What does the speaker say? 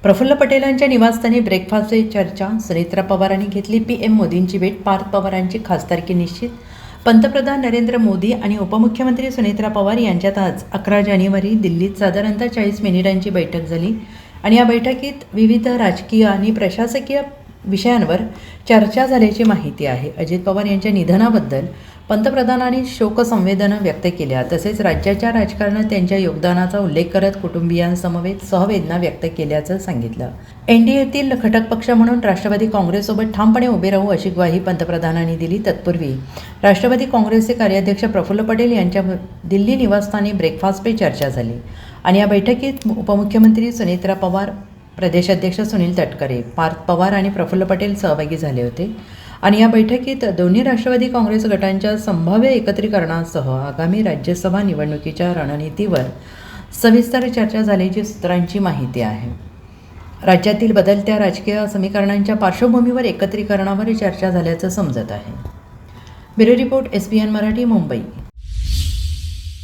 प्रफुल्ल पटेलांच्या निवासस्थानी ब्रेकफास्टची चर्चा. सुनेत्रा पवारांनी घेतली पीएम मोदींची भेट. पार्थ पवारांची खासदारकी निश्चित. पंतप्रधान नरेंद्र मोदी आणि उपमुख्यमंत्री सुनेत्रा पवार यांच्यात आज 11 जानेवारी दिल्लीत साधारणतः 40 मिनिटांची बैठक झाली आणि या बैठकीत विविध राजकीय आणि प्रशासकीय विषयांवर चर्चा झाल्याची माहिती आहे. अजित पवार यांच्या निधनाबद्दल पंतप्रधानांनी शोकसंवेदना व्यक्त केल्या. तसेच राज्याच्या राजकारणात त्यांच्या योगदानाचा उल्लेख करत कुटुंबियांसमवेत सहवेदना व्यक्त केल्याचं सांगितलं. एनडीएतील घटक पक्ष म्हणून राष्ट्रवादी काँग्रेससोबत ठामपणे उभे राहू अशी ग्वाही पंतप्रधानांनी दिली. तत्पूर्वी राष्ट्रवादी काँग्रेसचे कार्याध्यक्ष प्रफुल्ल पटेल यांच्या दिल्ली निवासस्थानी ब्रेकफास्ट पे चर्चा झाली आणि या बैठकीत उपमुख्यमंत्री सुनेत्रा पवार, प्रदेशाध्यक्ष सुनील तटकरे, पार्थ पवार आणि प्रफुल्ल पटेल सहभागी झाले होते आणि या बैठकीत दोन्ही राष्ट्रवादी काँग्रेस गटांच्या संभाव्य एकत्रीकरणासह आगामी राज्यसभा निवडणुकीच्या रणनीतीवर सविस्तर चर्चा झाल्याची सूत्रांची माहिती आहे. राज्यातील बदलत्या राजकीय समीकरणांच्या पार्श्वभूमीवर एकत्रीकरणावर चर्चा झाल्याचं समजत आहे. Bureau report, SBN Marathi, Mumbai.